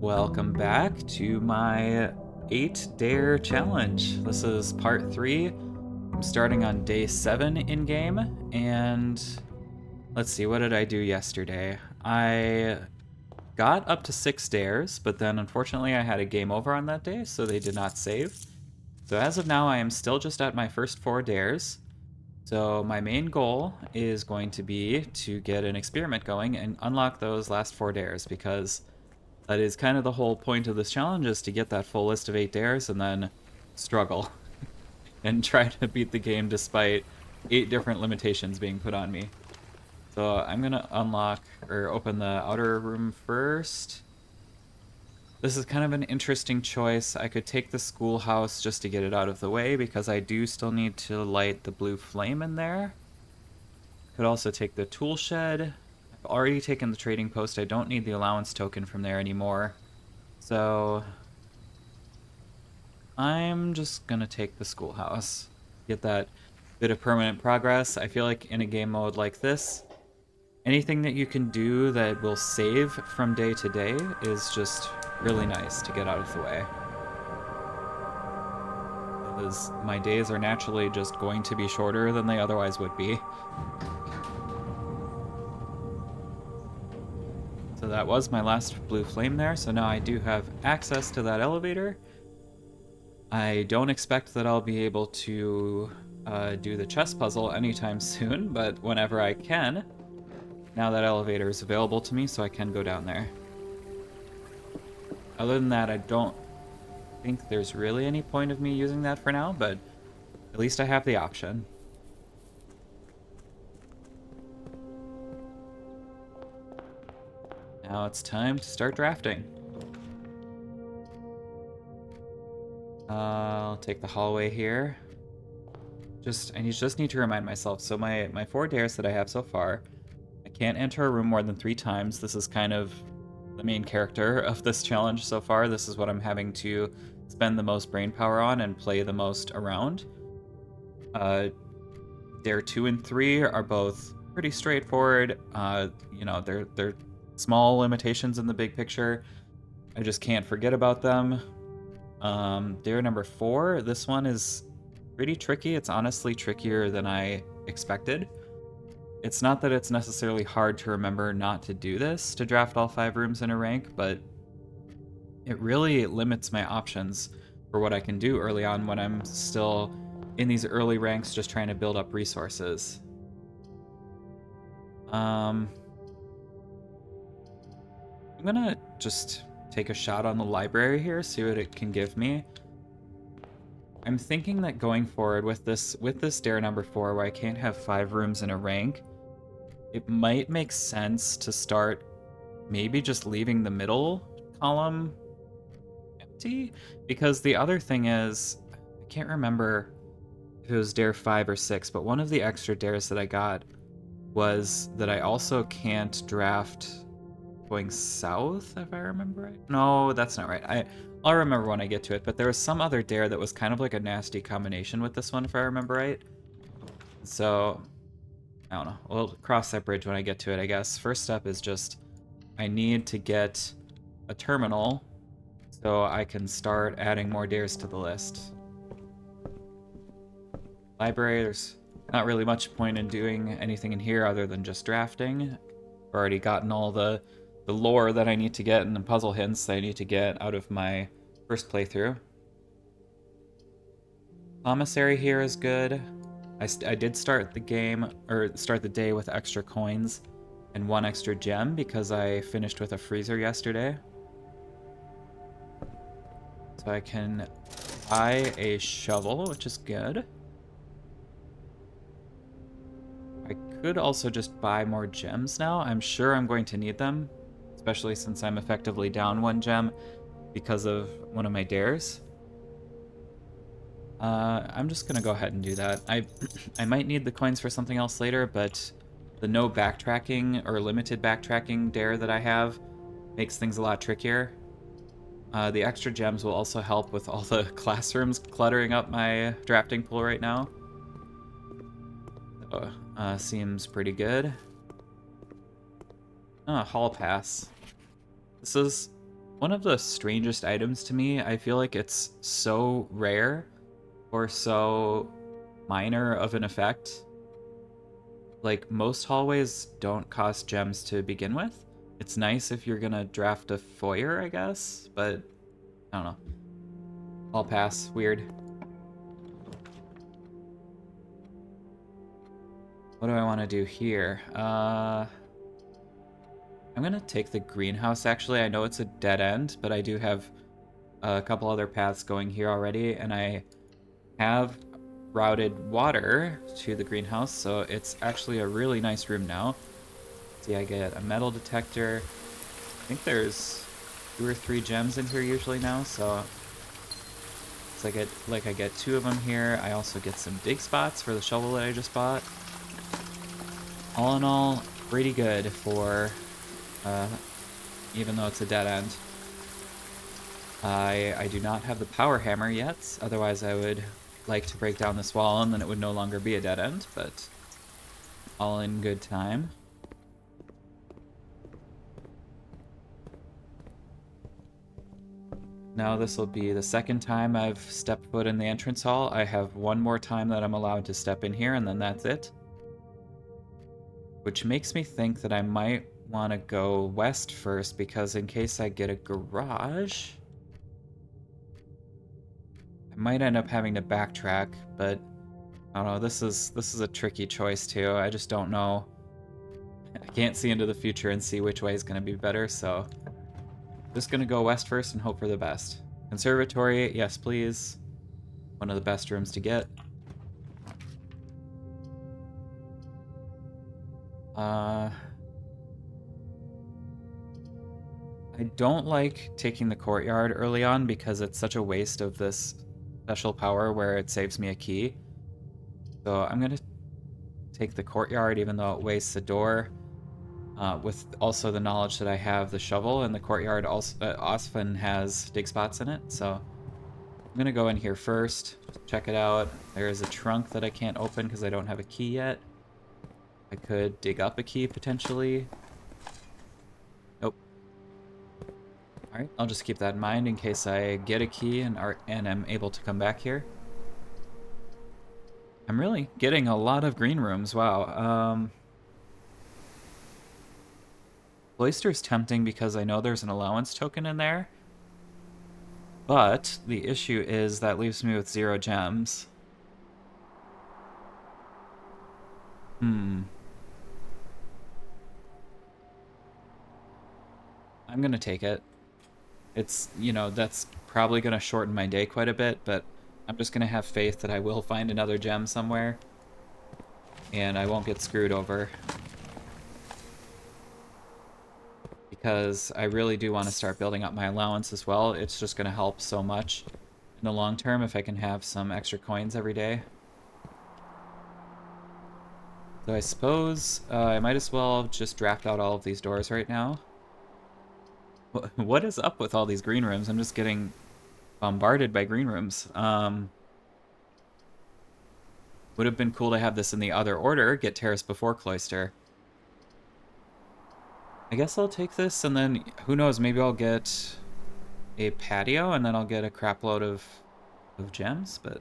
Welcome back to my 8 dare challenge. This is part 3. I'm starting on day 7 in game, and let's see, what did I do yesterday? I got up to 6 dares, but then unfortunately I had a game over on that day, so they did not save. So as of now, I am still just at my first 4 dares. So my main goal is going to be to get an experiment going and unlock those last 4 dares, because that is kind of the whole point of this challenge, is to get that full list of 8 dares and then struggle and try to beat the game despite 8 different limitations being put on me. So I'm gonna unlock or open the outer room first. This is kind of an interesting choice. I could take the schoolhouse just to get it out of the way, because I do still need to light the blue flame in there. Could also take the tool shed. I've already taken the trading post. I don't need the allowance token from there anymore. So I'm just gonna take the schoolhouse. Get that bit of permanent progress. I feel like in a game mode like this, anything that you can do that will save from day to day is just really nice to get out of the way. Because my days are naturally just going to be shorter than they otherwise would be. So that was my last blue flame there, so now I do have access to that elevator. I don't expect that I'll be able to do the chess puzzle anytime soon, but whenever I can, now that elevator is available to me, so I can go down there. Other than that, I don't think there's really any point of me using that for now, but at least I have the option. Now it's time to start drafting. I'll take the hallway here. I just need to remind myself. So my 4 dares that I have so far, I can't enter a room more than 3 times. This is kind of the main character of this challenge so far. This is what I'm having to spend the most brain power on and play the most around. Dare 2 and 3 are both pretty straightforward. They're small limitations in the big picture. I just can't forget about them. Dare number 4, this one is pretty tricky. It's honestly trickier than I expected. It's not that it's necessarily hard to remember not to do this, to draft all 5 rooms in a rank, but it really limits my options for what I can do early on when I'm still in these early ranks just trying to build up resources. I'm gonna just take a shot on the library here, see what it can give me. I'm thinking that going forward with this dare number 4, where I can't have 5 rooms in a rank, it might make sense to start maybe just leaving the middle column empty, because the other thing is, I can't remember if it was dare 5 or 6, but one of the extra dares that I got was that I also can't draft going south, if I remember right. No, that's not right. I'll remember when I get to it, but there was some other dare that was kind of like a nasty combination with this one, if I remember right. So, I don't know. We'll cross that bridge when I get to it, I guess. First step is just, I need to get a terminal so I can start adding more dares to the list. Library, there's not really much point in doing anything in here other than just drafting. I've already gotten all the lore that I need to get and the puzzle hints that I need to get out of my first playthrough. Commissary here is good. I did start the game, or start the day with extra coins and 1 extra gem because I finished with a freezer yesterday. So I can buy a shovel, which is good. I could also just buy more gems now. I'm sure I'm going to need them, especially since I'm effectively down 1 gem because of one of my dares. I'm just gonna go ahead and do that. I might need the coins for something else later, but the no backtracking or limited backtracking dare that I have makes things a lot trickier. The extra gems will also help with all the classrooms cluttering up my drafting pool right now. So, seems pretty good. Hall pass. This is one of the strangest items to me. I feel like it's so rare or so minor of an effect. Like, most hallways don't cost gems to begin with. It's nice if you're gonna draft a foyer, I guess, but I don't know. I'll pass. Weird. What do I want to do here? I'm gonna take the greenhouse, actually. I know it's a dead end, but I do have a couple other paths going here already, and I have routed water to the greenhouse, so it's actually a really nice room now. See, I get a metal detector. I think there's 2 or 3 gems in here usually now, so it's I get 2 of them here. I also get some dig spots for the shovel that I just bought. All in all, pretty good for even though it's a dead end. I do not have the power hammer yet, otherwise I would like to break down this wall and then it would no longer be a dead end, but all in good time. Now this will be the second time I've stepped foot in the entrance hall. I have one more time that I'm allowed to step in here and then that's it. Which makes me think that I might want to go west first because in case I get a garage, I might end up having to backtrack, but I don't know, this is a tricky choice too. I just don't know. I can't see into the future and see which way is going to be better, so just going to go west first and hope for the best. Conservatory, yes please. One of the best rooms to get. I don't like taking the courtyard early on because it's such a waste of this special power where it saves me a key. So I'm going to take the courtyard even though it wastes a door. With also the knowledge that I have the shovel and the courtyard also often has dig spots in it. So I'm going to go in here first, check it out. There is a trunk that I can't open because I don't have a key yet. I could dig up a key potentially. Nope. Alright, I'll just keep that in mind in case I get a key and am able to come back here. I'm really getting a lot of green rooms, wow. Cloister's tempting because I know there's an allowance token in there. But the issue is that leaves me with 0 gems. I'm gonna take it. It's, you know, that's probably gonna shorten my day quite a bit, but I'm just gonna have faith that I will find another gem somewhere. And I won't get screwed over. Because I really do want to start building up my allowance as well. It's just gonna help so much in the long term if I can have some extra coins every day. So I suppose I might as well just draft out all of these doors right now. What is up with all these green rooms? I'm just getting bombarded by green rooms. Would have been cool to have this in the other order, get Terrace before Cloister. I guess I'll take this, and then, who knows, maybe I'll get a patio, and then I'll get a crap load of gems, but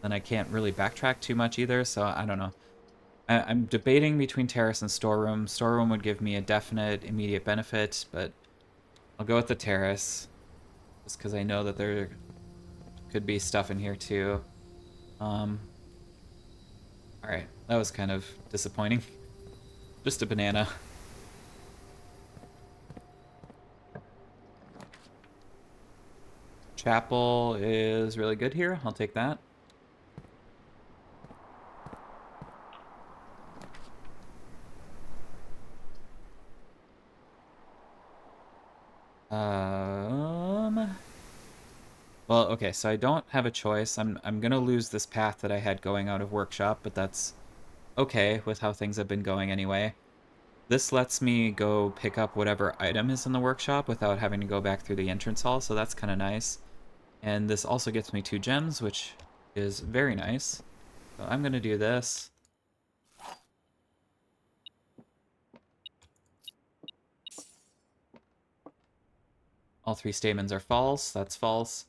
then I can't really backtrack too much either, so I don't know. I'm debating between Terrace and Storeroom. Storeroom would give me a definite immediate benefit, but I'll go with the Terrace, just because I know that there could be stuff in here too. Alright, that was kind of disappointing. Just a banana. Chapel is really good here. I'll take that. Well, okay, so I don't have a choice. I'm gonna lose this path that I had going out of workshop, but that's okay with how things have been going anyway. This lets me go pick up whatever item is in the workshop without having to go back through the entrance hall, so that's kind of nice. And this also gets me 2 gems, which is very nice. So I'm gonna do this. All 3 statements are false. That's false.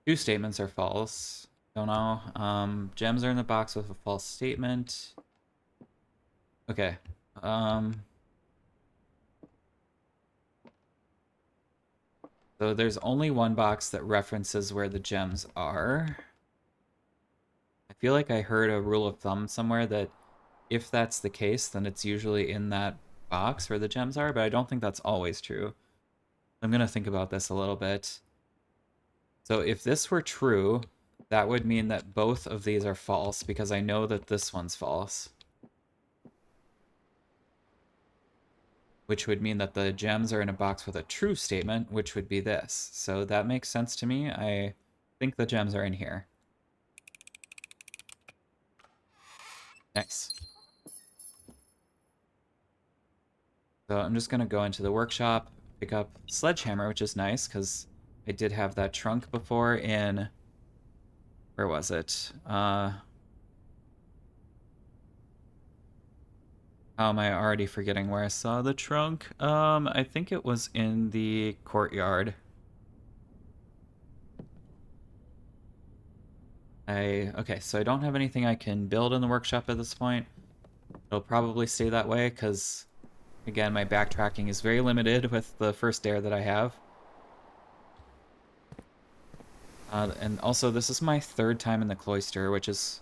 2 statements are false. Don't know. Gems are in the box with a false statement. Okay. So there's only one box that references where the gems are. I feel like I heard a rule of thumb somewhere that if that's the case, then it's usually in that box where the gems are, but I don't think that's always true. I'm going to think about this a little bit. So if this were true, that would mean that both of these are false, because I know that this one's false. Which would mean that the gems are in a box with a true statement, which would be this. So that makes sense to me. I think the gems are in here. Nice. So I'm just going to go into the workshop, pick up Sledgehammer, which is nice, because I did have that trunk before in... Where was it? How am I already forgetting where I saw the trunk? I think it was in the courtyard. Okay, so I don't have anything I can build in the workshop at this point. It'll probably stay that way, because, again, my backtracking is very limited with the first dare that I have. And also, this is my 3rd time in the cloister, which is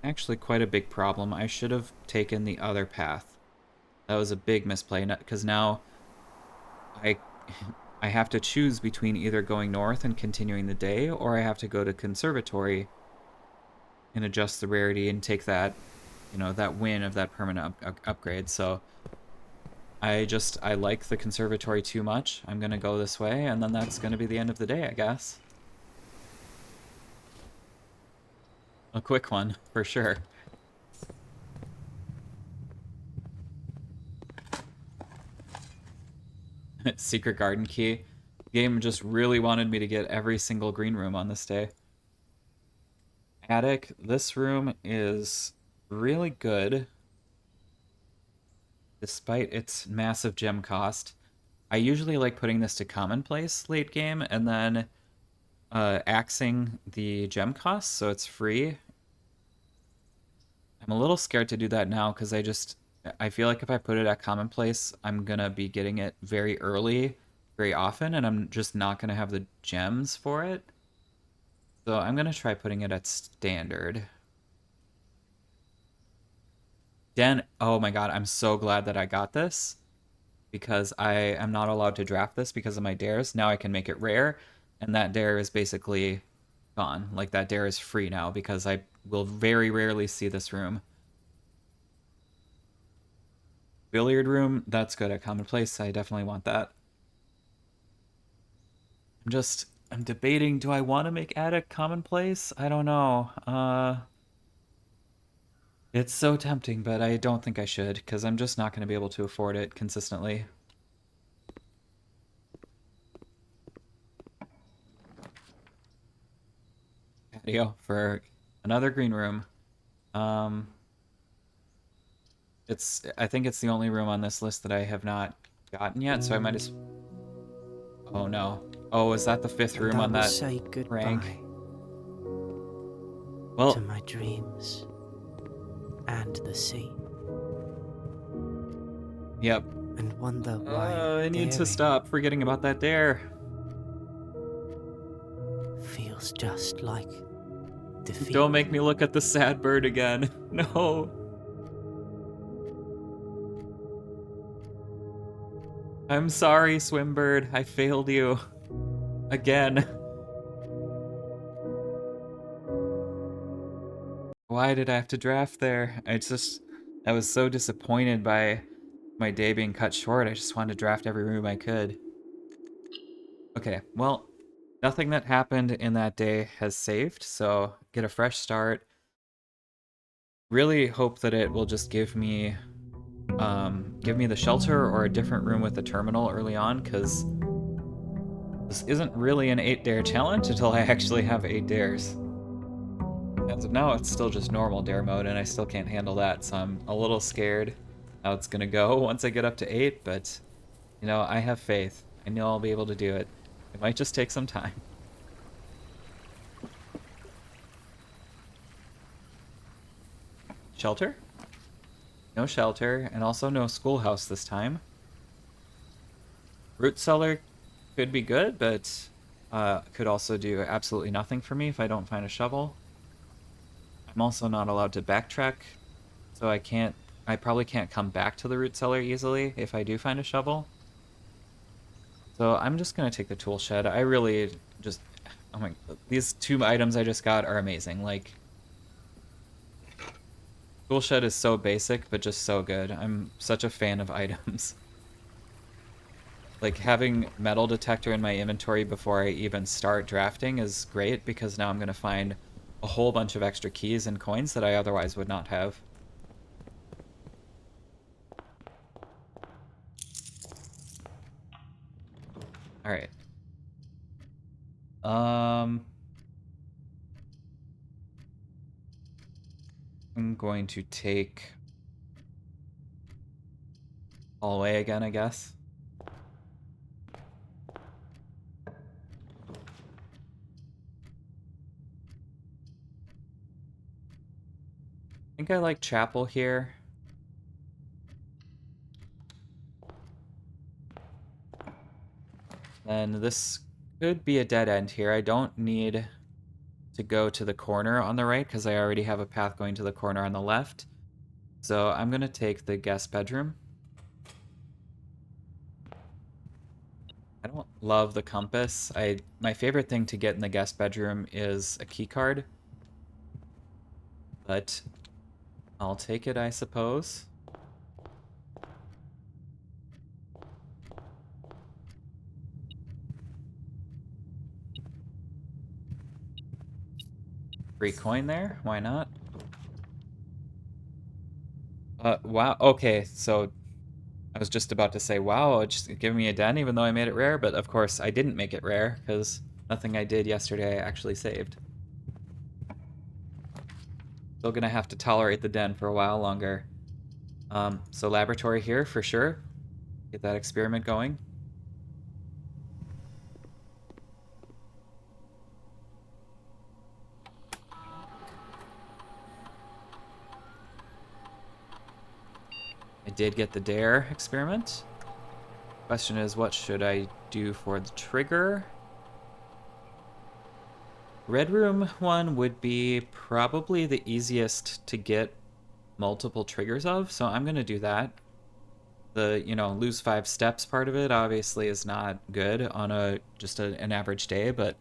actually quite a big problem. I should have taken the other path. That was a big misplay, because now I have to choose between either going north and continuing the day, or I have to go to Conservatory and adjust the rarity and take that, you know, that win of that permanent upgrade. So I like the Conservatory too much. I'm gonna go this way, and then that's gonna be the end of the day, I guess. A quick one, for sure. Secret garden key. Game just really wanted me to get every single green room on this day. Attic. This room is really good, despite its massive gem cost. I usually like putting this to commonplace late game and then axing the gem cost so it's free. I'm a little scared to do that now because I feel like if I put it at commonplace, I'm gonna be getting it very early, very often, and I'm just not gonna have the gems for it. So I'm gonna try putting it at standard. Oh my god, I'm so glad that I got this, because I am not allowed to draft this because of my dares. Now I can make it rare, and that dare is basically gone. Like, that dare is free now because I will very rarely see this room. Billiard room, that's good at commonplace. I definitely want that. I'm debating, do I want to make attic commonplace? I don't know. It's so tempting, but I don't think I should, because I'm just not going to be able to afford it consistently. Patio for another green room. I think it's the only room on this list that I have not gotten yet, so I might as... Oh no. Oh, is that the 5th room on that say goodbye rank? Well, to my dreams and the sea. Yep. And wonder why I need to stop forgetting about that dare. Feels just like defeat. Don't make me look at the sad bird again. No. I'm sorry, Swimbird. I failed you. Again. Why did I have to draft there? I was so disappointed by my day being cut short. I just wanted to draft every room I could. Okay, well, nothing that happened in that day has saved, so get a fresh start. Really hope that it will just give me the shelter or a different room with a terminal early on, because this isn't really an 8 dare challenge until I actually have 8 dares. As of now, it's still just normal dare mode, and I still can't handle that, so I'm a little scared how it's gonna go once I get up to 8, but, you know, I have faith. I know I'll be able to do it. It might just take some time. Shelter? No shelter, and also no schoolhouse this time. Root cellar could be good, but could also do absolutely nothing for me if I don't find a shovel. I'm also not allowed to backtrack, so I probably can't come back to the root cellar easily if I do find a shovel. So I'm just gonna take the tool shed. I really just, oh my, these 2 items I just got are amazing. Like, tool shed is so basic, but just so good. I'm such a fan of items. Like, having metal detector in my inventory before I even start drafting is great, because now I'm gonna find a whole bunch of extra keys and coins that I otherwise would not have. Alright. I'm going to take hallway again, I guess. I think I like chapel here. Then this could be a dead end here. I don't need to go to the corner on the right because I already have a path going to the corner on the left. So I'm going to take the guest bedroom. I don't love the compass. My favorite thing to get in the guest bedroom is a key card. But I'll take it, I suppose. Free coin there, why not? Wow, okay, so I was just about to say, wow, it's just giving me a den even though I made it rare, but of course I didn't make it rare, because nothing I did yesterday I actually saved. Still gonna have to tolerate the den for a while longer. So laboratory here for sure. Get that experiment going. I did get the dare experiment. Question is, what should I do for the trigger? Red room one would be probably the easiest to get multiple triggers of, so I'm gonna do that. The, lose 5 steps part of it obviously is not good on an average day, but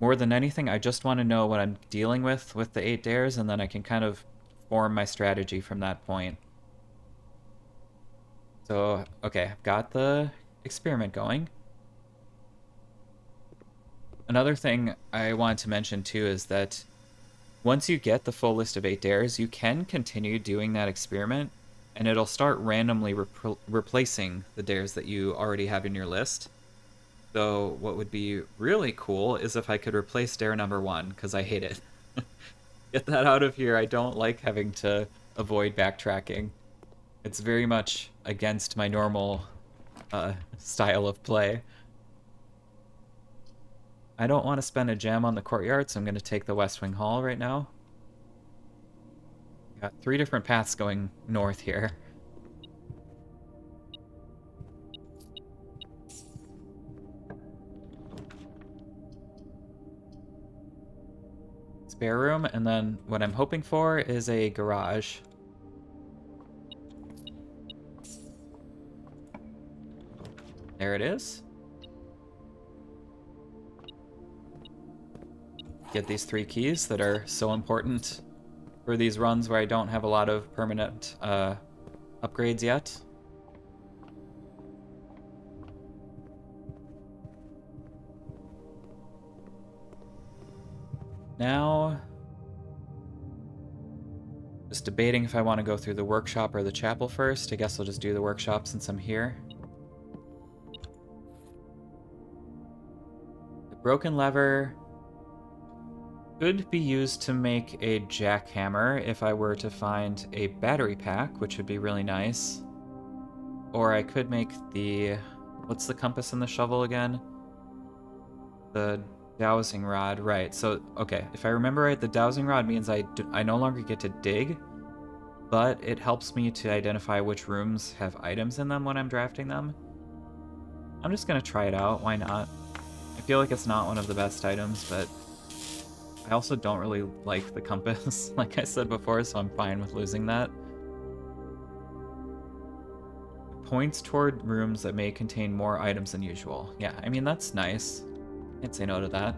more than anything, I just want to know what I'm dealing with the 8 dares, and then I can kind of form my strategy from that point. So, okay, I've got the experiment going. Another thing I wanted to mention too is that once you get the full list of 8 dares, you can continue doing that experiment, and it'll start randomly replacing the dares that you already have in your list. So what would be really cool is if I could replace dare number 1, because I hate it. Get that out of here. I don't like having to avoid backtracking. It's very much against my normal style of play. I don't want to spend a gem on the courtyard, so I'm going to take the West Wing Hall right now. Got 3 different paths going north here. Spare room, and then what I'm hoping for is a garage. There it is. Get these 3 keys that are so important for these runs where I don't have a lot of permanent upgrades yet. Now, just debating if I want to go through the workshop or the chapel first. I guess I'll just do the workshop since I'm here. The broken lever could be used to make a jackhammer if I were to find a battery pack, which would be really nice. Or I could make the What's the compass and the shovel again? The dowsing rod, right. So, okay, if I remember right, the dowsing rod means I no longer get to dig, but it helps me to identify which rooms have items in them when I'm drafting them. I'm just gonna try it out, why not? I feel like it's not one of the best items, but I also don't really like the compass, like I said before, so I'm fine with losing that. Points toward rooms that may contain more items than usual. Yeah, I mean, that's nice. Can't say no to that.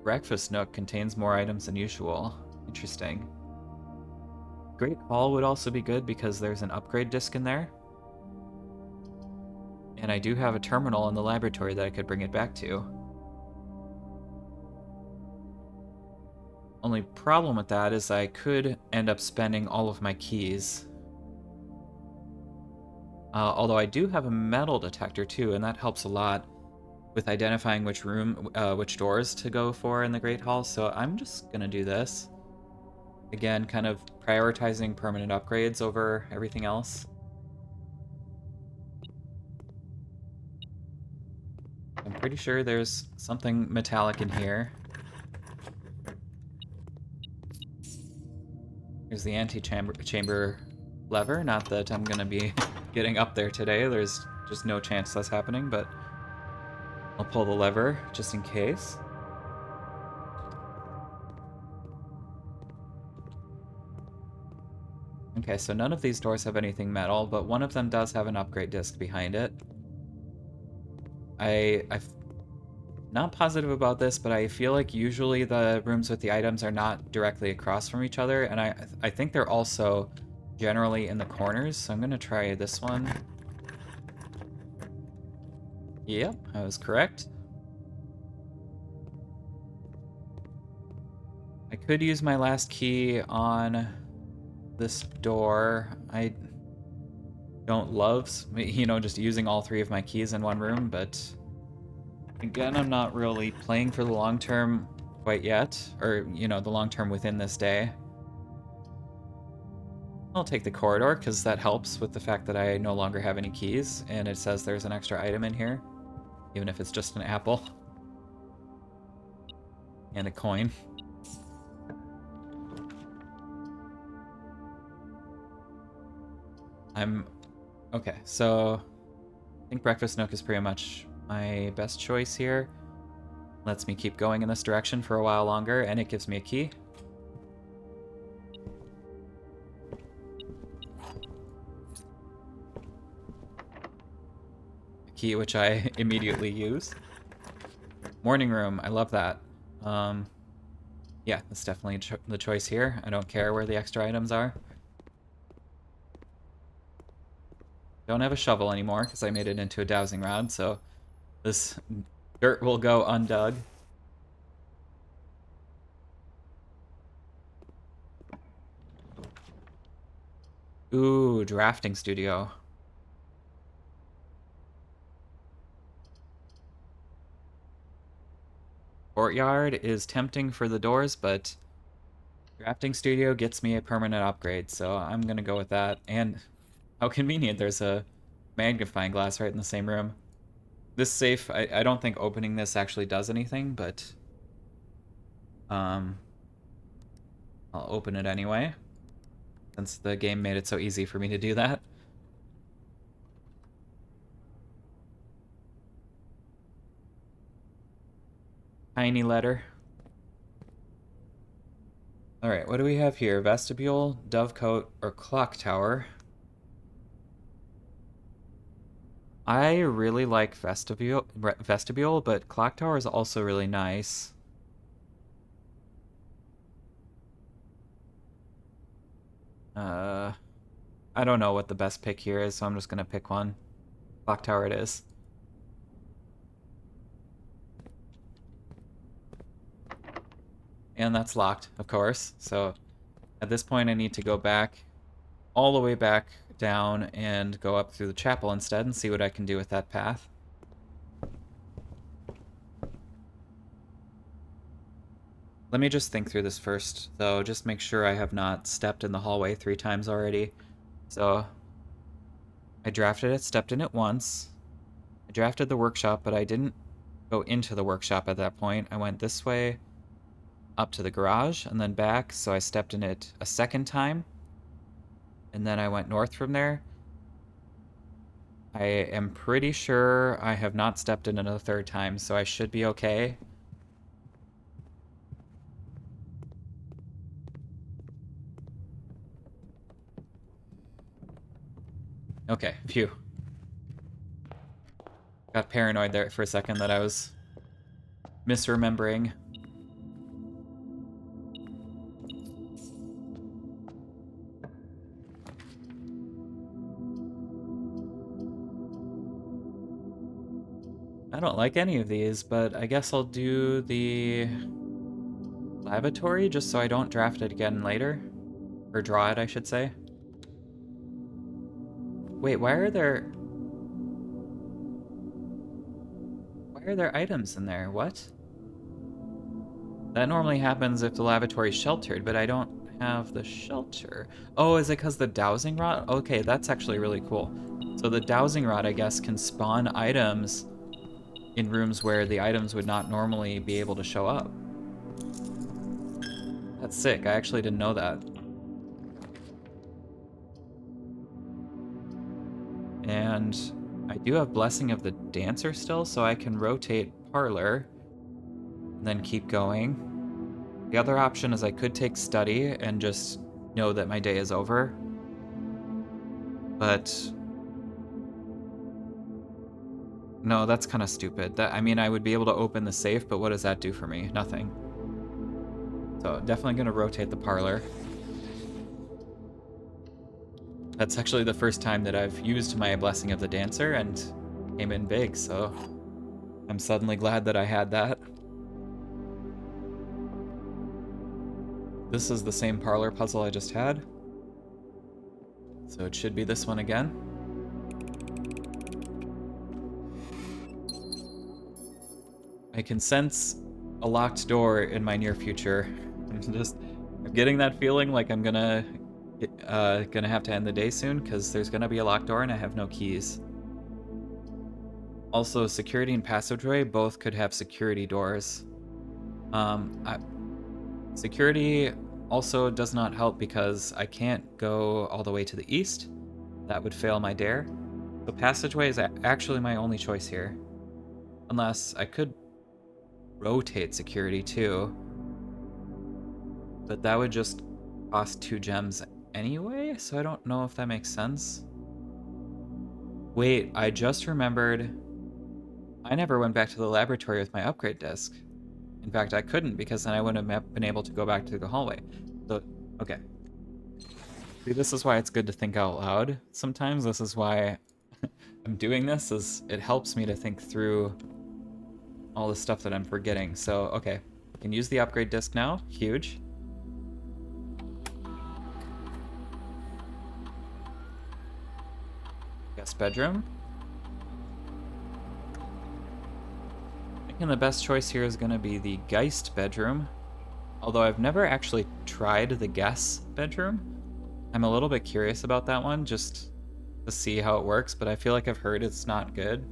Breakfast nook contains more items than usual. Interesting. Great Hall would also be good because there's an upgrade disc in there. And I do have a terminal in the laboratory that I could bring it back to. Only problem with that is I could end up spending all of my keys. Although I do have a metal detector too, and that helps a lot with identifying which doors to go for in the Great Hall, so I'm just gonna do this. Again, kind of prioritizing permanent upgrades over everything else. I'm pretty sure there's something metallic in here. Here's the anti-chamber lever. Not that I'm gonna be getting up there today. There's just no chance that's happening, but I'll pull the lever just in case. Okay, so none of these doors have anything metal, but one of them does have an upgrade disc behind it. I'm not positive about this, but I feel like usually the rooms with the items are not directly across from each other, and I think they're also generally in the corners, so I'm gonna try this one. Yep, I was correct. I could use my last key on this door. I don't love, just using all three of my keys in one room, but again, I'm not really playing for the long term quite yet, or, the long term within this day. I'll take the corridor, because that helps with the fact that I no longer have any keys, and it says there's an extra item in here, even if it's just an apple. And a coin. Okay, so I think Breakfast Nook is pretty much my best choice here. Lets me keep going in this direction for a while longer, and it gives me a key. A key which I immediately use. Morning room, I love that. Yeah, that's definitely the choice here. I don't care where the extra items are. Don't have a shovel anymore because I made it into a dowsing rod, so this dirt will go undug. Ooh, drafting studio. Courtyard is tempting for the doors, but drafting studio gets me a permanent upgrade, so I'm gonna go with that. And how convenient, there's a magnifying glass right in the same room. This safe, I don't think opening this actually does anything, but I'll open it anyway, since the game made it so easy for me to do that. Tiny letter. Alright, what do we have here? Vestibule, Dovecote, or Clock Tower? I really like Vestibule, but Clock Tower is also really nice. I don't know what the best pick here is, so I'm just gonna pick one. Clock Tower it is. And that's locked, of course. So at this point I need to go back, all the way back down, and go up through the chapel instead and see what I can do with that path. Let me just think through this first, though. Just make sure I have not stepped in the hallway 3 times already. So, I drafted it, stepped in it once. I drafted the workshop, but I didn't go into the workshop at that point. I went this way, up to the garage, and then back, so I stepped in it a second time. And then I went north from there. I am pretty sure I have not stepped in it a third time, so I should be okay. Okay, phew. Got paranoid there for a second that I was misremembering. I don't like any of these, but I guess I'll do the lavatory just so I don't draft it again later. Or draw it, I should say. Wait, why are there items in there? What? That normally happens if the lavatory's sheltered, but I don't have the shelter. Oh, is it because the dowsing rod? Okay, that's actually really cool. So the dowsing rod, I guess, can spawn items in rooms where the items would not normally be able to show up. That's sick. I actually didn't know that. And I do have Blessing of the Dancer still, so I can rotate Parlor and then keep going. The other option is I could take Study and just know that my day is over. But no, that's kind of stupid. I mean, I would be able to open the safe, but what does that do for me? Nothing. So definitely going to rotate the Parlor. That's actually the first time that I've used my Blessing of the Dancer and came in big, so I'm suddenly glad that I had that. This is the same Parlor puzzle I just had. So it should be this one again. I can sense a locked door in my near future. I'm getting that feeling like I'm gonna have to end the day soon because there's gonna be a locked door and I have no keys. Also, security and passageway both could have security doors. Security also does not help because I can't go all the way to the east. That would fail my dare. So passageway is actually my only choice here. Unless I could rotate security too. But that would just cost 2 gems anyway, so I don't know if that makes sense. Wait, I just remembered I never went back to the laboratory with my upgrade disc. In fact, I couldn't because then I wouldn't have been able to go back to the hallway. So, okay. See, this is why it's good to think out loud sometimes. This is why I'm doing this, is it helps me to think through all the stuff that I'm forgetting. So, okay. I can use the upgrade disc now. Huge. Guest bedroom. And the best choice here is going to be the Geist bedroom. Although I've never actually tried the Guess bedroom. I'm a little bit curious about that one, just to see how it works, but I feel like I've heard it's not good.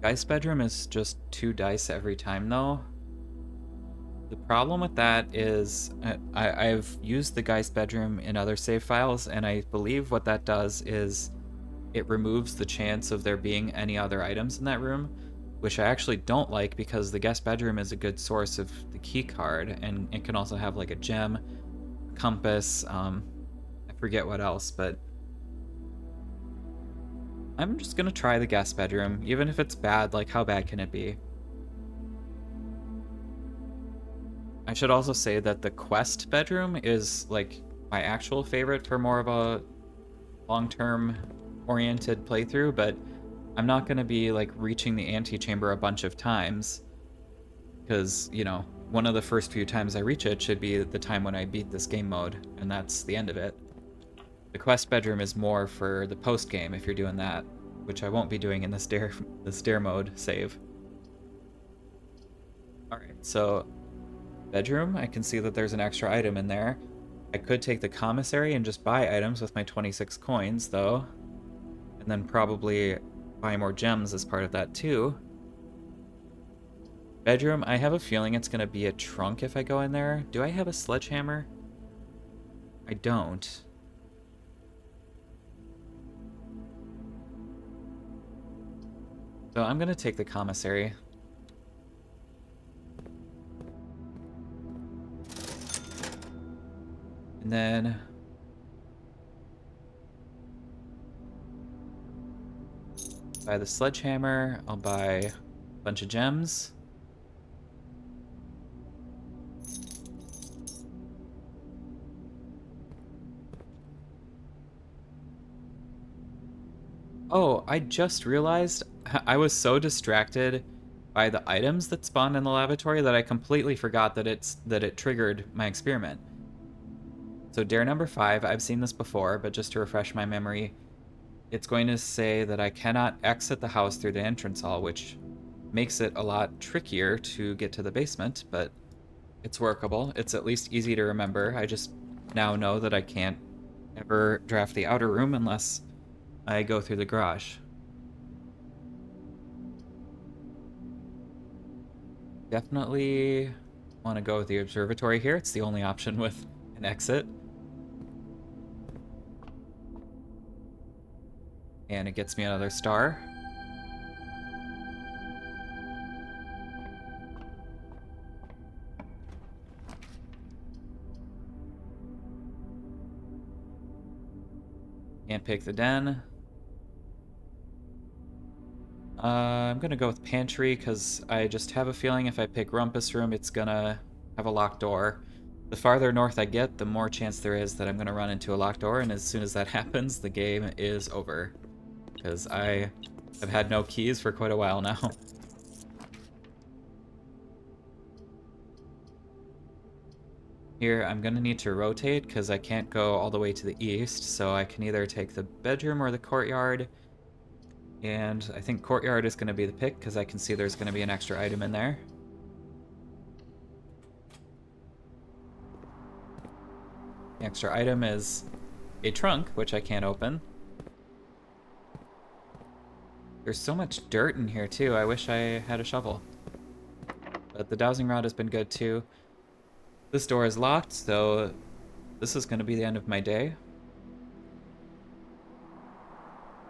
Geist bedroom is just 2 dice every time, though. The problem with that is I've used the Geist bedroom in other save files, and I believe what that does is it removes the chance of there being any other items in that room, which I actually don't like because the guest bedroom is a good source of the key card, and it can also have like a gem, compass, I forget what else, but I'm just gonna try the guest bedroom. Even if it's bad, like how bad can it be? I should also say that the quest bedroom is like my actual favorite for more of a long-term oriented playthrough, but I'm not going to be like reaching the antechamber a bunch of times because, you know, one of the first few times I reach it should be the time when I beat this game mode, and that's the end of it. The quest bedroom is more for the post game if you're doing that, which I won't be doing in the stair mode save. Alright, so bedroom, I can see that there's an extra item in there. I could take the commissary and just buy items with my 26 coins, though. And then probably buy more gems as part of that, too. Bedroom, I have a feeling it's going to be a trunk if I go in there. Do I have a sledgehammer? I don't. So I'm going to take the commissary. And then buy the sledgehammer. I'll buy a bunch of gems. Oh, I just realized I was so distracted by the items that spawned in the lavatory that I completely forgot that it triggered my experiment. So dare number 5, I've seen this before, but just to refresh my memory, it's going to say that I cannot exit the house through the entrance hall, which makes it a lot trickier to get to the basement, but it's workable. It's at least easy to remember. I just now know that I can't ever draft the outer room unless I go through the garage. Definitely want to go with the observatory here. It's the only option with an exit. And it gets me another star. Can't pick the den. I'm gonna go with pantry because I just have a feeling if I pick Rumpus Room, it's gonna have a locked door. The farther north I get, the more chance there is that I'm gonna run into a locked door, and as soon as that happens, the game is over. Because I have had no keys for quite a while now. Here, I'm gonna need to rotate because I can't go all the way to the east, so I can either take the bedroom or the courtyard. And I think courtyard is going to be the pick because I can see there's going to be an extra item in there. The extra item is a trunk, which I can't open. There's so much dirt in here too, I wish I had a shovel. But the dowsing rod has been good too. This door is locked, so this is going to be the end of my day.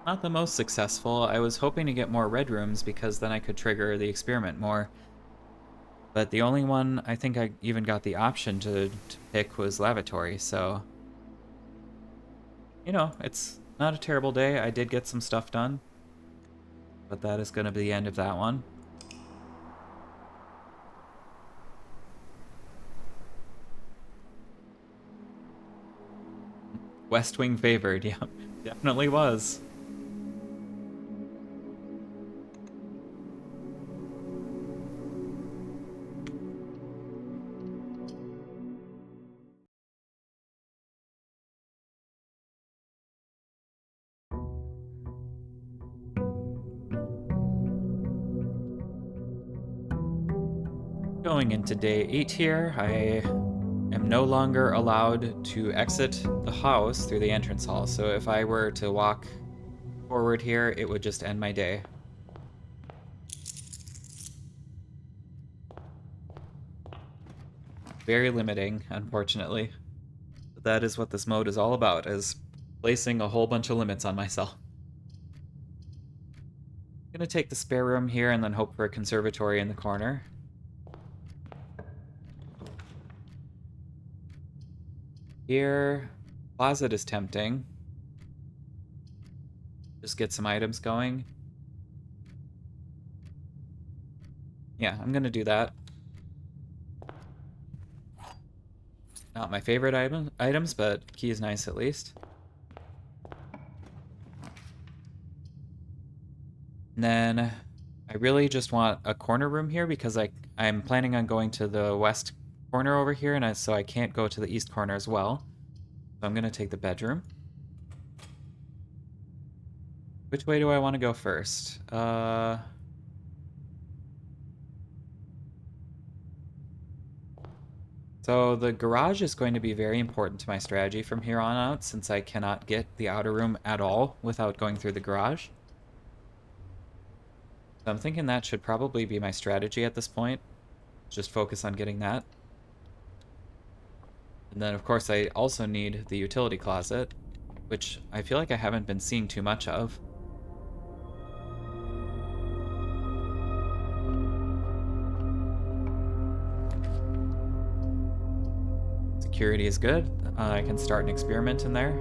Not the most successful. I was hoping to get more red rooms because then I could trigger the experiment more. But the only one I think I even got the option to pick was lavatory, so... You know, it's not a terrible day. I did get some stuff done. But that is going to be the end of that one. West Wing favored, yeah. Definitely was. Going into day 8 here, I am no longer allowed to exit the house through the entrance hall, so if I were to walk forward here, it would just end my day. Very limiting, unfortunately. But that is what this mode is all about, is placing a whole bunch of limits on myself. I'm gonna take the spare room here and then hope for a conservatory in the corner. Here, closet is tempting. Just get some items going. Yeah, I'm gonna do that. Not my favorite items, but key is nice at least. And then I really just want a corner room here because I'm planning on going to the west corner over here, and so I can't go to the east corner as well. So I'm gonna take the bedroom. Which way do I want to go first? So the garage is going to be very important to my strategy from here on out, since I cannot get the outer room at all without going through the garage. So I'm thinking that should probably be my strategy at this point. Just focus on getting that. And then, of course, I also need the utility closet, which I feel like I haven't been seeing too much of. Security is good. I can start an experiment in there.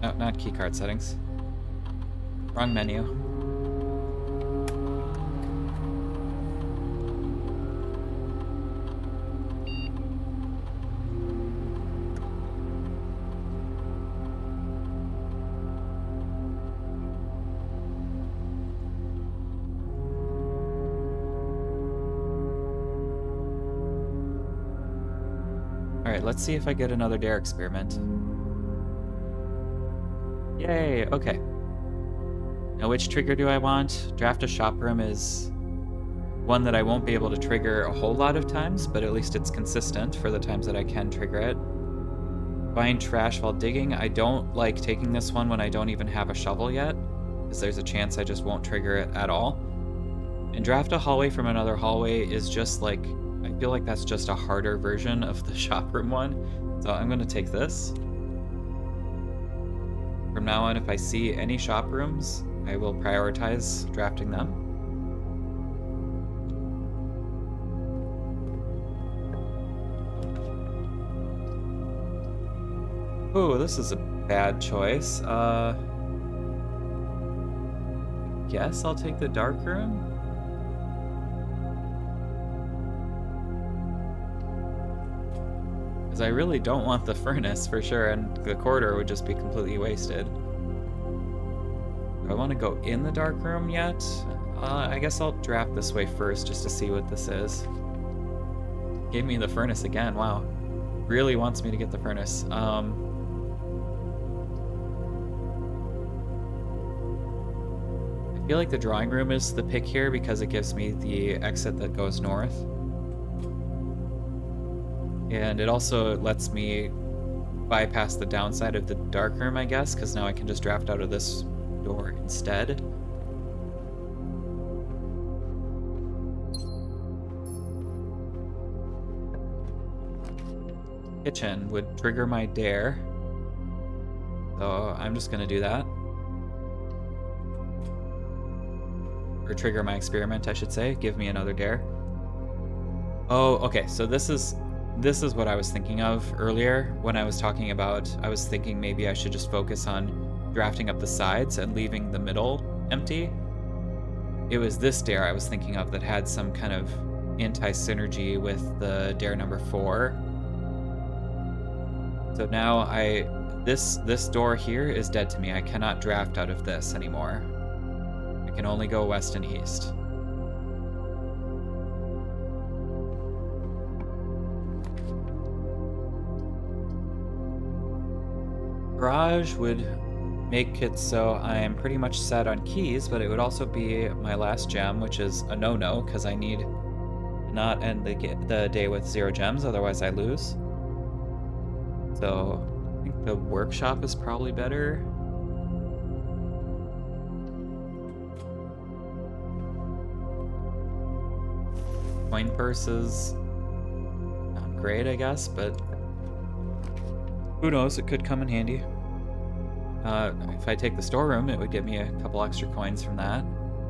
No, not keycard settings. Wrong menu. Alright, let's see if I get another dare experiment. Yay, okay. Now which trigger do I want? Draft a shop room is one that I won't be able to trigger a whole lot of times, but at least it's consistent for the times that I can trigger it. Find trash while digging. I don't like taking this one when I don't even have a shovel yet, because there's a chance I just won't trigger it at all. And draft a hallway from another hallway is just like, I feel like that's just a harder version of the shop room one. So I'm going to take this. From now on, if I see any shop rooms, I will prioritize drafting them. Oh, this is a bad choice. Guess I'll take the dark room. Because I really don't want the furnace for sure, and the corridor would just be completely wasted. Do I want to go in the dark room yet? I guess I'll draft this way first just to see what this is. Gave me the furnace again, wow. Really wants me to get the furnace. I feel like the drawing room is the pick here because it gives me the exit that goes north. And it also lets me bypass the downside of the dark room, I guess, because now I can just draft out of this door instead. Kitchen would trigger my dare. So I'm just going to do that. Or trigger my experiment, I should say. Give me another dare. Oh, okay, so this is what I was thinking of earlier when I was talking about, I was thinking maybe I should just focus on drafting up the sides and leaving the middle empty. It was this dare I was thinking of that had some kind of anti-synergy with the dare number 4. So now this door here is dead to me. I cannot draft out of this anymore. I can only go west and east. Garage would make it so I'm pretty much set on keys, but it would also be my last gem, which is a no-no, because I need to not end the day with 0 gems, otherwise I lose. So I think the workshop is probably better. Coin purse is not great, I guess, but who knows, it could come in handy. If I take the storeroom, it would get me a couple extra coins from that.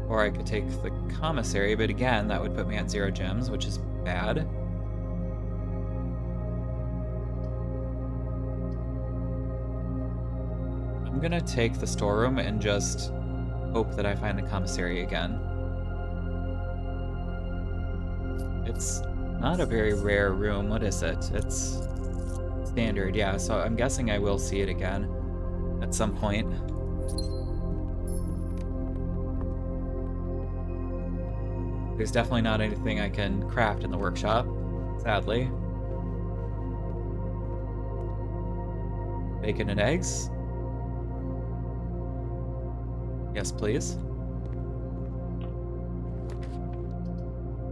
Or I could take the commissary, but again, that would put me at 0 gems, which is bad. I'm gonna take the storeroom and just hope that I find the commissary again. It's not a very rare room. What is it? It's standard, yeah, so I'm guessing I will see it again at some point. There's definitely not anything I can craft in the workshop, sadly. Bacon and eggs. Yes, please.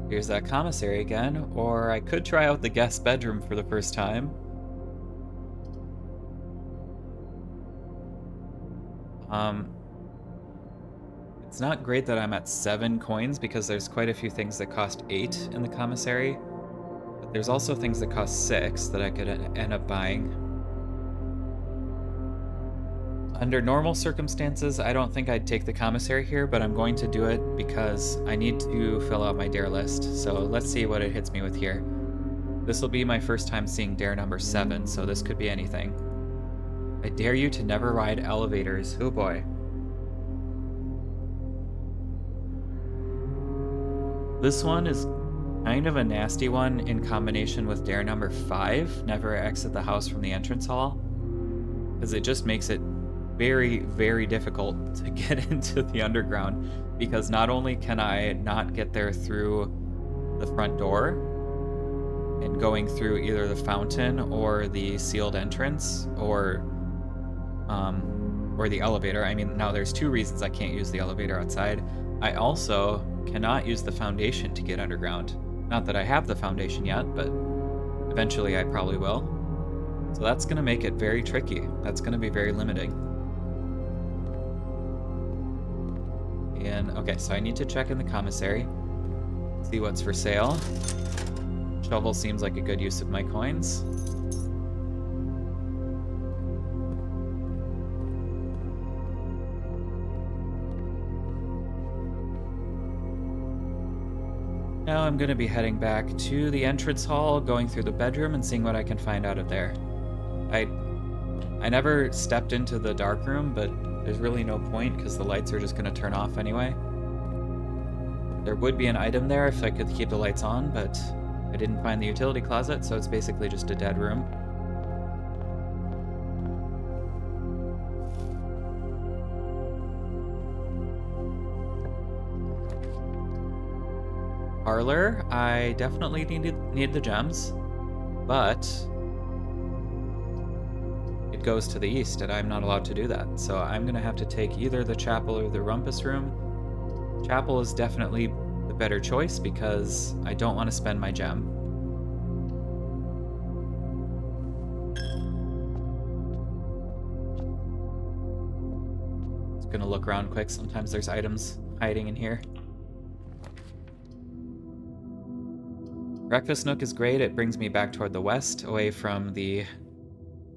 Here's that commissary again, or I could try out the guest bedroom for the first time. It's not great that I'm at 7 coins because there's quite a few things that cost 8 in the commissary. But there's also things that cost 6 that I could end up buying. Under normal circumstances, I don't think I'd take the commissary here, but I'm going to do it because I need to fill out my dare list. So let's see what it hits me with here. This will be my first time seeing dare number 7, so this could be anything. I dare you to never ride elevators. Oh boy. This one is kind of a nasty one in combination with dare number 5, never exit the house from the entrance hall, because it just makes it very, very difficult to get into the underground, because not only can I not get there through the front door and going through either the fountain or the sealed entrance or the elevator. I mean, now there's 2 reasons I can't use the elevator outside. I also cannot use the foundation to get underground. Not that I have the foundation yet, but eventually I probably will. So that's going to make it very tricky. That's going to be very limiting. And okay, so I need to check in the commissary, see what's for sale. Shovel seems like a good use of my coins. Now I'm going to be heading back to the entrance hall, going through the bedroom and seeing what I can find out of there. I never stepped into the dark room, but there's really no point because the lights are just going to turn off anyway. There would be an item there if I could keep the lights on, but I didn't find the utility closet, so it's basically just a dead room. Parlor, I definitely need the gems, but it goes to the east and I'm not allowed to do that. So I'm gonna have to take either the chapel or the rumpus room. Chapel is definitely the better choice because I don't want to spend my gem. Just gonna look around quick. Sometimes there's items hiding in here. Breakfast Nook is great. It brings me back toward the west, away from the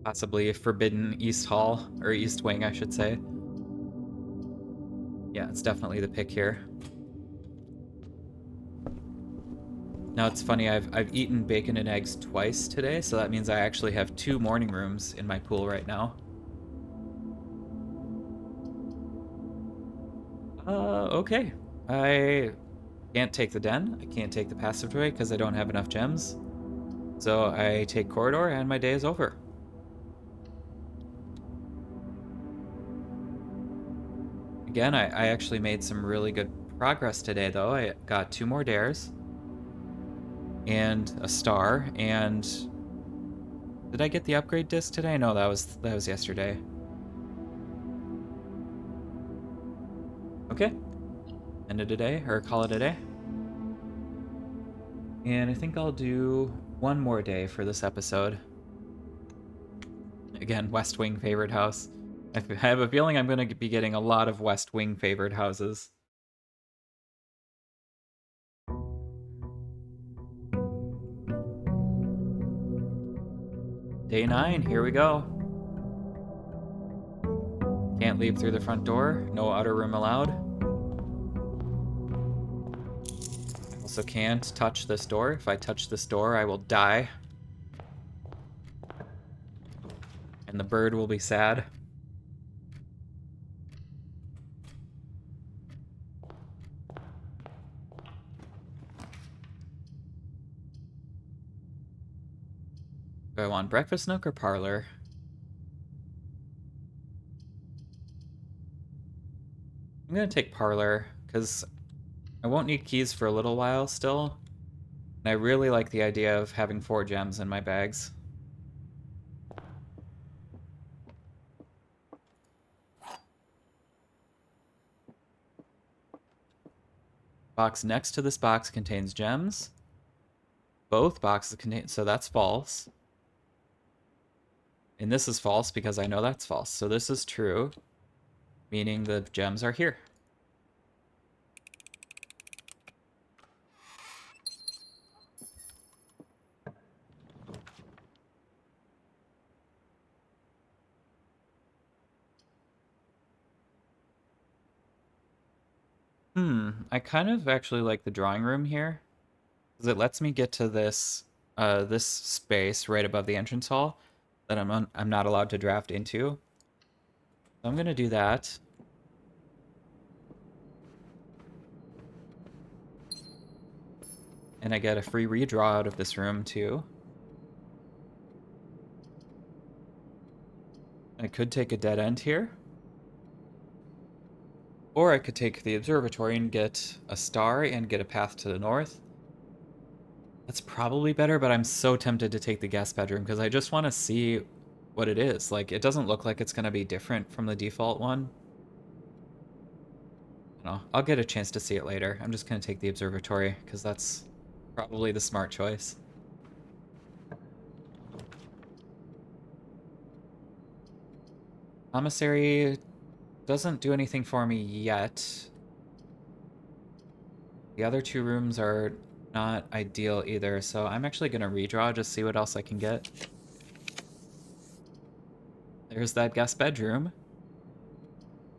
possibly forbidden East Hall, or East Wing, I should say. Yeah, it's definitely the pick here. Now it's funny, I've eaten bacon and eggs twice today, so that means I actually have 2 morning rooms in my pool right now. Okay. I can't take the den, I can't take the passageway because I don't have enough gems. So I take corridor and my day is over. Again, I actually made some really good progress today though. I got 2 more dares and a star, and did I get the upgrade disc today? No, that was yesterday. Okay. End of the day, or call it a day. And I think I'll do 1 more day for this episode. Again, West Wing favored house. I have a feeling I'm going to be getting a lot of West Wing favored houses. Day 9, here we go. Can't leave through the front door, no outer room allowed. Also can't touch this door. If I touch this door, I will die. And the bird will be sad. Do I want Breakfast Nook or Parlor? I'm gonna take Parlor, because I won't need keys for a little while still. And I really like the idea of having 4 gems in my bags. Box next to this box contains gems. Both boxes contain, so that's false. And this is false because I know that's false. So this is true, meaning the gems are here. I kind of actually like the drawing room here, because it lets me get to this this space right above the entrance hall that I'm not allowed to draft into. So I'm gonna do that. And I get a free redraw out of this room too. I could take a dead end here. Or I could take the observatory and get a star and get a path to the north. That's probably better, but I'm so tempted to take the guest bedroom because I just want to see what it is. Like, it doesn't look like it's going to be different from the default one. No, I'll get a chance to see it later. I'm just going to take the observatory because that's probably the smart choice. Commissary doesn't do anything for me yet. The other two rooms are not ideal either, so I'm actually going to redraw, just see what else I can get. There's that guest bedroom.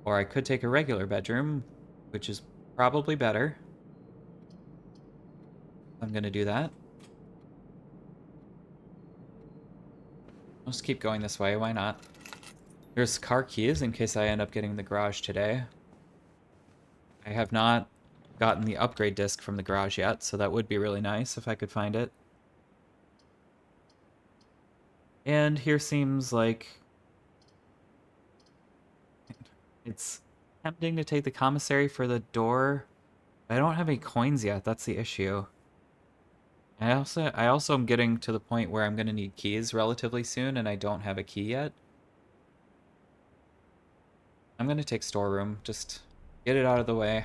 Or I could take a regular bedroom, which is probably better. I'm going to do that. I'll just keep going this way, why not? There's car keys in case I end up getting the garage today. I have not gotten the upgrade disc from the garage yet, so that would be really nice if I could find it. And here seems like it's tempting to take the commissary for the door. I don't have any coins yet, that's the issue. I also am getting to the point where I'm going to need keys relatively soon, and I don't have a key yet. I'm going to take storeroom, just get it out of the way.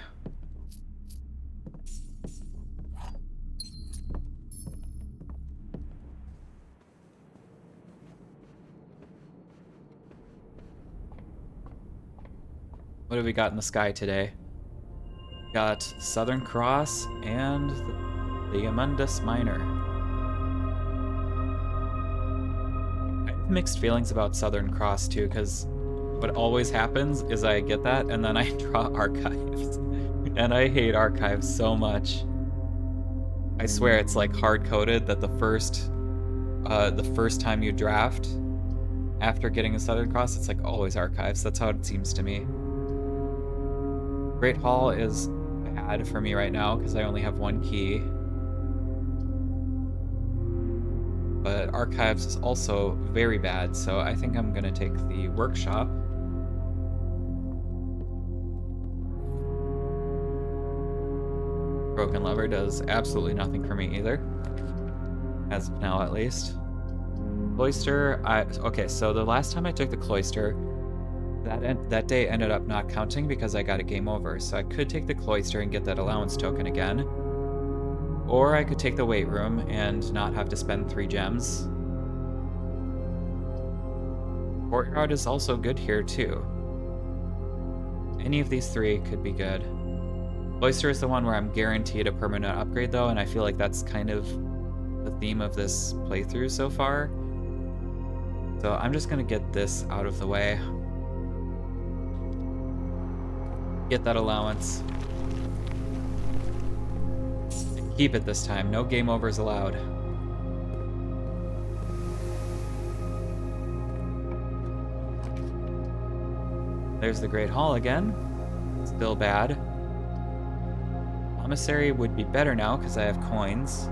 What have we got in the sky today? Got Southern Cross and the Amundus Minor. I have mixed feelings about Southern Cross too, because what always happens is I get that and then I draw archives. And I hate archives so much. I swear it's like hard-coded that the first time you draft after getting a Southern Cross, it's like always archives. That's how it seems to me. Great Hall is bad for me right now because I only have one key. But archives is also very bad, so I think I'm gonna take the workshop. Broken Lover does absolutely nothing for me either. As of now, at least. Cloister, okay, so the last time I took the Cloister, that day ended up not counting because I got a game over, so I could take the Cloister and get that allowance token again. Or I could take the weight room and not have to spend 3 gems. Courtyard is also good here too. Any of these 3 could be good. Cloister is the one where I'm guaranteed a permanent upgrade though, and I feel like that's kind of the theme of this playthrough so far. So I'm just gonna get this out of the way. Get that allowance. Keep it this time. No game overs allowed. There's the Great Hall again. Still bad. Commissary would be better now because I have coins.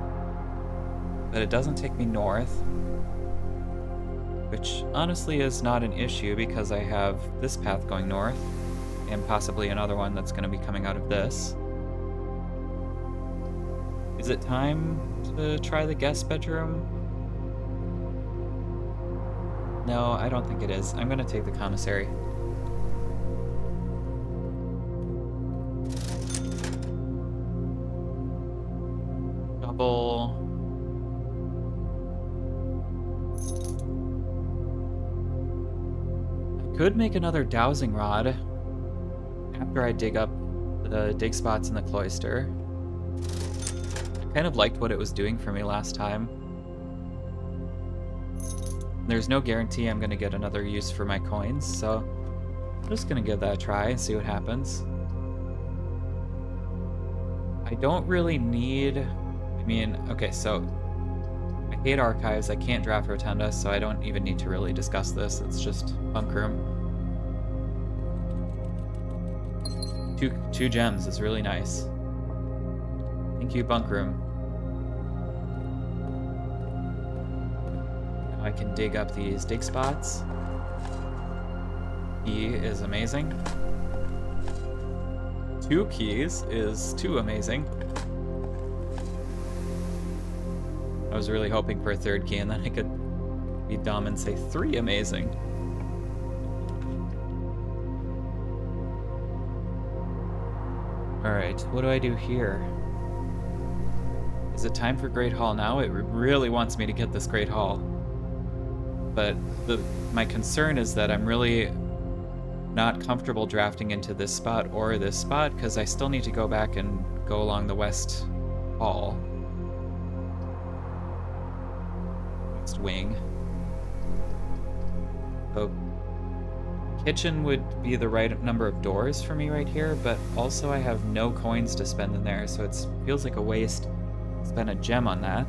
But it doesn't take me north. Which honestly is not an issue because I have this path going north. And possibly another one that's going to be coming out of this. Is it time to try the guest bedroom? No, I don't think it is. I'm going to take the commissary. Bubble. I could make another dowsing rod after I dig up the dig spots in the cloister. I kind of liked what it was doing for me last time. There's no guarantee I'm going to get another use for my coins, so I'm just going to give that a try and see what happens. I don't really need... I mean, okay, so I hate archives. I can't draft Rotunda, so I don't even need to really discuss this. It's just Bunk Room. Two gems is really nice. Thank you, Bunk Room. Now I can dig up these dig spots. Key is amazing. 2 keys is too amazing. I was really hoping for a 3rd key, and then I could be dumb and say 3 amazing. Alright, what do I do here? Is it time for Great Hall now? It really wants me to get this Great Hall. But my concern is that I'm really not comfortable drafting into this spot or this spot, because I still need to go back and go along the west hall. West wing. So kitchen would be the right number of doors for me right here, but also I have no coins to spend in there, so it feels like a waste to spend a gem on that.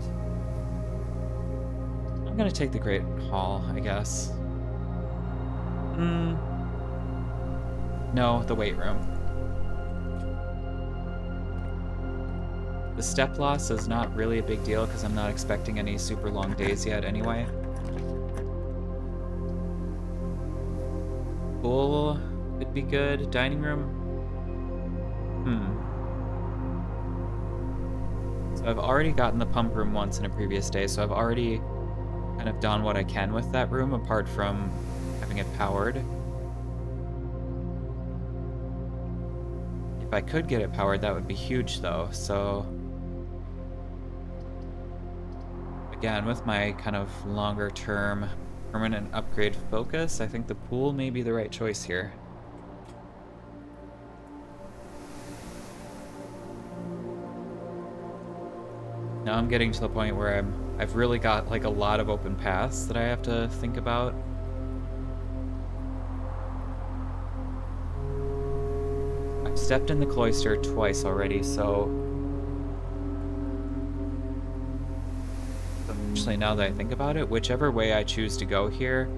I'm gonna take the Great Hall, I guess. No, the weight room. The step loss is not really a big deal because I'm not expecting any super long days yet anyway. Pool could be good. Dining room. So I've already gotten the pump room once in a previous day, so I've already kind of done what I can with that room apart from having it powered. If I could get it powered, that would be huge though, so... Again, with my kind of longer term permanent upgrade focus, I think the pool may be the right choice here. Now I'm getting to the point where I've really got like a lot of open paths that I have to think about. I've stepped in the cloister twice already, so... Actually, now that I think about it, whichever way I choose to go here,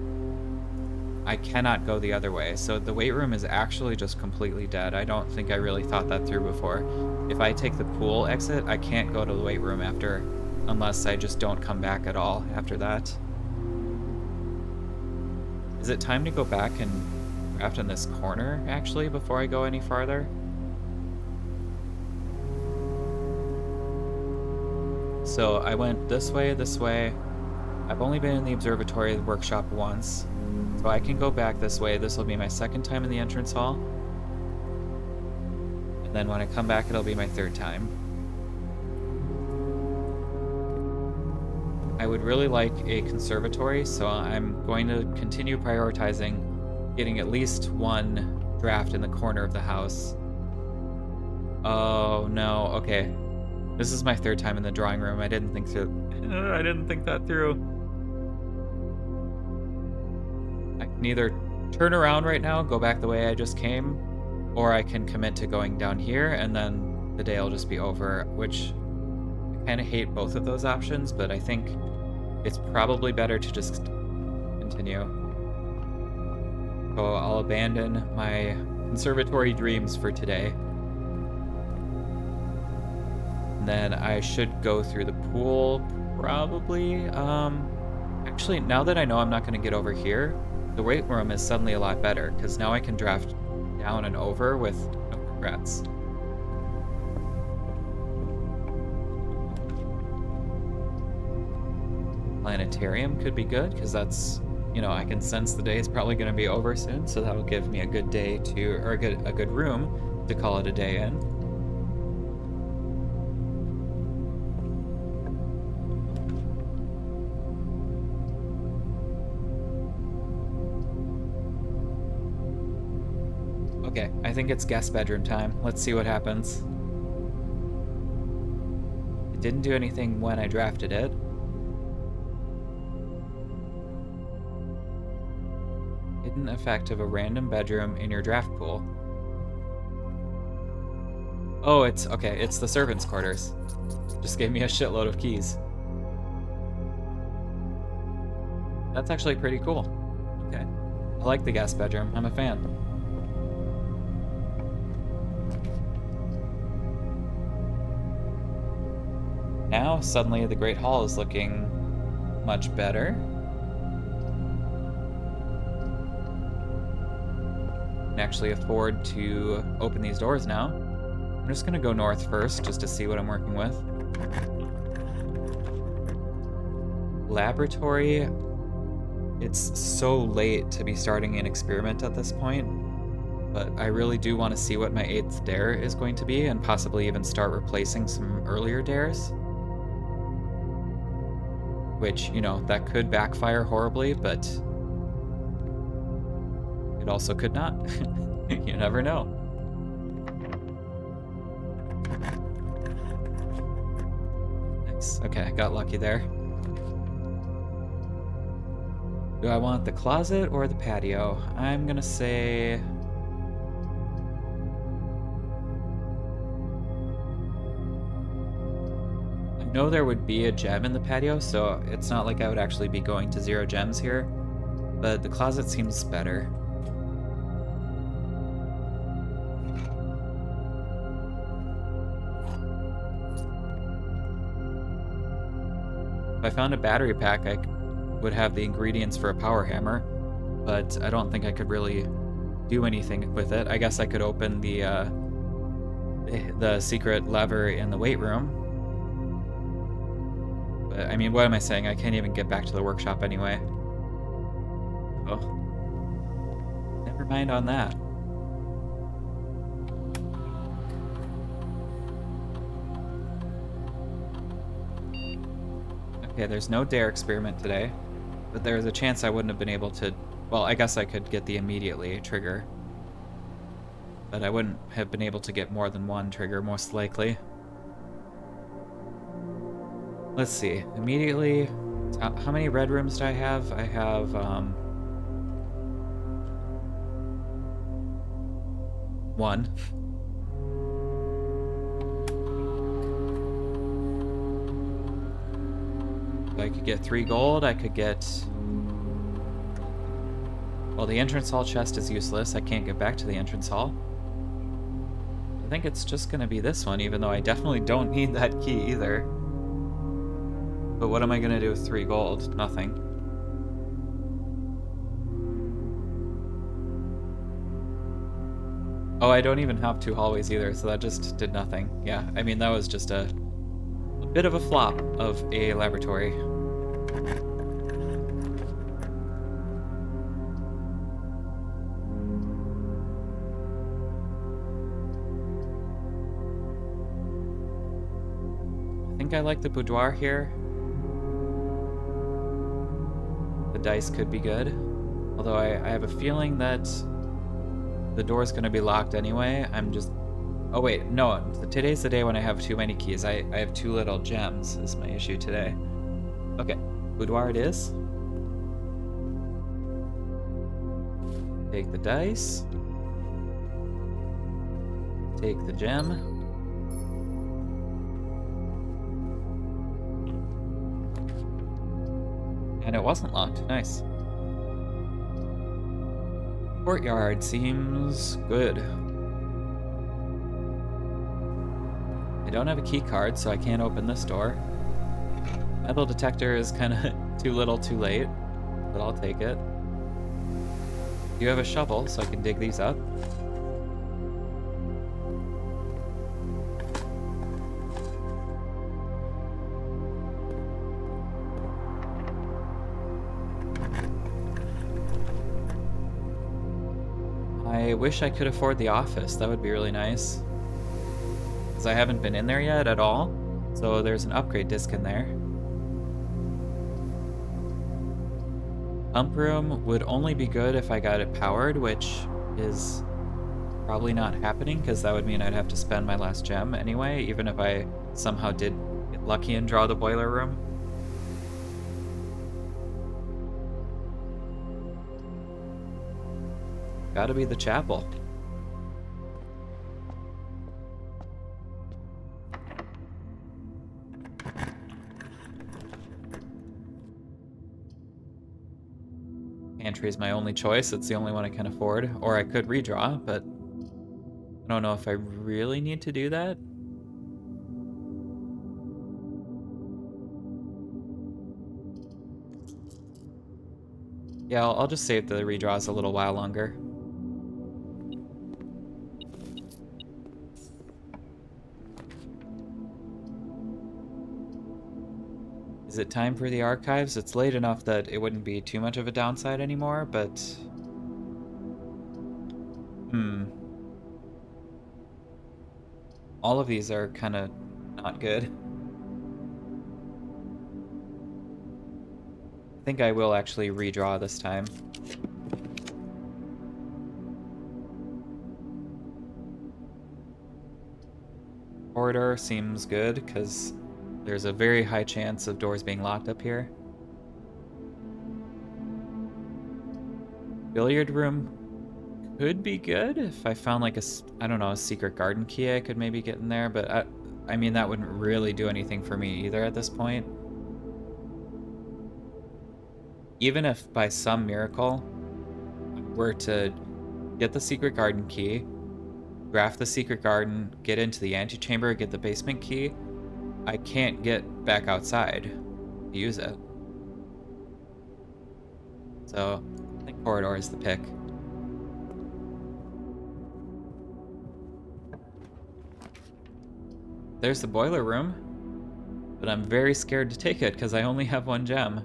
I cannot go the other way. So the weight room is actually just completely dead. I don't think I really thought that through before. If I take the pool exit, I can't go to the weight room after, unless I just don't come back at all after that. Is it time to go back and craft in this corner, actually, before I go any farther? So I went this way. I've only been in the observatory workshop once, so I can go back this way. This will be my 2nd time in the entrance hall. And then when I come back, it'll be my 3rd time. I would really like a conservatory, so I'm going to continue prioritizing getting at least 1 draft in the corner of the house. Oh no, okay. This is my 3rd time in the drawing room. I didn't think that through. I can either turn around right now, go back the way I just came, or I can commit to going down here and then the day will just be over, which I kind of hate both of those options, but I think it's probably better to just continue. So I'll abandon my conservatory dreams for today. Then I should go through the pool, probably. Actually, now that I know I'm not going to get over here, the weight room is suddenly a lot better, because now I can draft down and over with no regrets. Planetarium could be good, because that's, you know, I can sense the day is probably going to be over soon, so that'll give me a good day to, or a good room to call it a day in. Okay, I think it's guest bedroom time. Let's see what happens. It didn't do anything when I drafted it. Hidden effect of a random bedroom in your draft pool. Oh, it's okay. It's the servants' quarters. Just gave me a shitload of keys. That's actually pretty cool. Okay. I like the guest bedroom. I'm a fan. Now, suddenly, the Great Hall is looking much better. I can actually afford to open these doors now. I'm just gonna go north first, just to see what I'm working with. Laboratory. It's so late to be starting an experiment at this point, but I really do want to see what my 8th dare is going to be, and possibly even start replacing some earlier dares. Which, you know, that could backfire horribly, but it also could not. You never know. Nice. Okay, I got lucky there. Do I want the closet or the patio? I'm gonna say... I know there would be a gem in the patio, so it's not like I would actually be going to 0 gems here, but the closet seems better. If I found a battery pack, I would have the ingredients for a power hammer, but I don't think I could really do anything with it. I guess I could open the secret lever in the weight room. But, I mean, what am I saying? I can't even get back to the workshop anyway. Oh. Never mind on that. Okay, there's no dare experiment today. But there's a chance I wouldn't have been able to... Well, I guess I could get the immediately trigger. But I wouldn't have been able to get more than 1 trigger, most likely. Let's see. Immediately... How many red rooms do I have? I have, 1. I could get 3 gold, I could get... Well, the entrance hall chest is useless. I can't get back to the entrance hall. I think it's just gonna be this one, even though I definitely don't need that key either. But what am I gonna do with 3 gold? Nothing. Oh, I don't even have 2 hallways either, so that just did nothing. Yeah, I mean, that was just a bit of a flop of a laboratory. I think I like the boudoir here. The dice could be good. Although I have a feeling that the door's gonna be locked anyway. I'm just... Oh wait, no, today's the day when I have too many keys. I have too little gems is my issue today. Okay, boudoir it is. Take the dice. Take the gem. And it wasn't locked, nice. Courtyard seems good. I don't have a key card, so I can't open this door. Metal detector is kind of too little too late, but I'll take it. You have a shovel, so I can dig these up. I wish I could afford the office. That would be really nice. Because I haven't been in there yet at all. So there's an upgrade disc in there. Pump room would only be good if I got it powered, which is probably not happening, because that would mean I'd have to spend my last gem anyway, even if I somehow did get lucky and draw the boiler room. Gotta be the chapel. Pantry is my only choice. It's the only one I can afford. Or I could redraw, but I don't know if I really need to do that. Yeah, I'll just save the redraws a little while longer. Is it time for the archives? It's late enough that it wouldn't be too much of a downside anymore, but... All of these are kind of not good. I think I will actually redraw this time. Corridor seems good, because there's a very high chance of doors being locked up here. Billiard room could be good if I found like I don't know, a secret garden key I could maybe get in there, but I mean, that wouldn't really do anything for me either at this point. Even if by some miracle I were to get the secret garden key, draft the secret garden, get into the antechamber, get the basement key, I can't get back outside to use it. So I think corridor is the pick. There's the boiler room, but I'm very scared to take it because I only have one gem.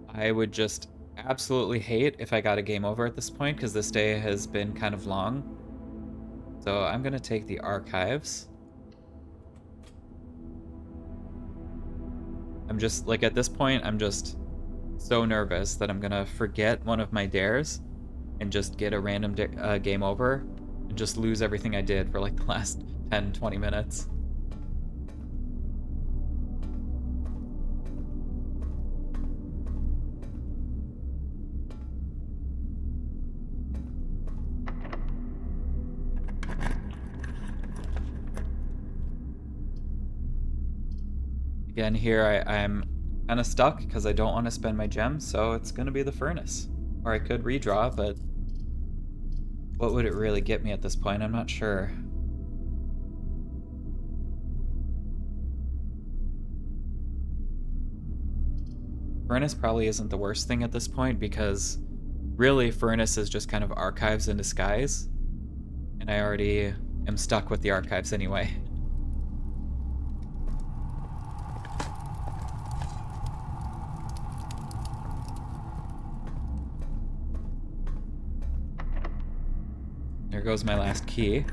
I would just absolutely hate if I got a game over at this point, because this day has been kind of long. So I'm gonna take the archives. I'm just, like, at this point, I'm just so nervous that I'm gonna forget one of my dares and just get a random game over and just lose everything I did for like the last 10-20 minutes. Again, here I'm kind of stuck because I don't want to spend my gems, so it's going to be the furnace. Or I could redraw, but what would it really get me at this point? I'm not sure. Furnace probably isn't the worst thing at this point, because really Furnace is just kind of archives in disguise, and I already am stuck with the archives anyway. There goes my last key.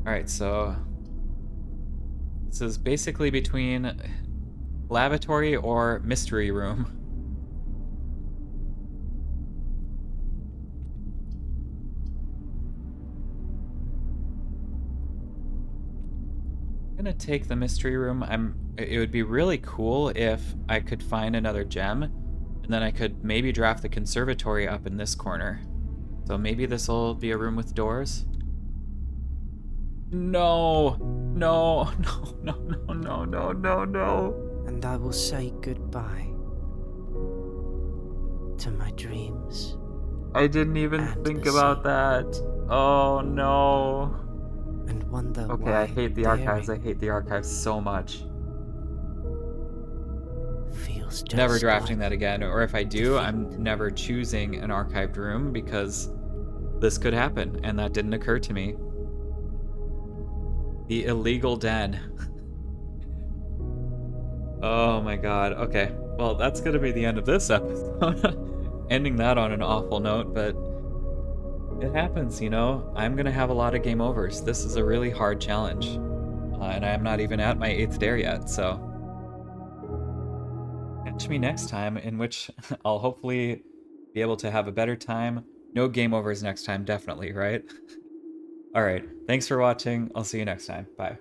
Alright, so this is basically between lavatory or mystery room. I'm gonna take the mystery room. It would be really cool if I could find another gem, and then I could maybe draft the conservatory up in this corner. So maybe this will be a room with doors. No, no, no, no, no, no, no, no, no. And I will say goodbye to my dreams. I didn't even think about that. Oh no. And wonder okay, why I hate the archives. I hate the archives so much. Feels just Never drafting like that again, or if I do, I'm never choosing an archived room, because this could happen, and that didn't occur to me. The illegal den. Oh my god. Okay, well, that's gonna be the end of this episode. Ending that on an awful note, but it happens, you know? I'm gonna have a lot of game overs. This is a really hard challenge, and I'm not even at my 8th dare yet, so... catch me next time, in which I'll hopefully be able to have a better time. No game overs next time, definitely, right? Alright, thanks for watching. I'll see you next time. Bye.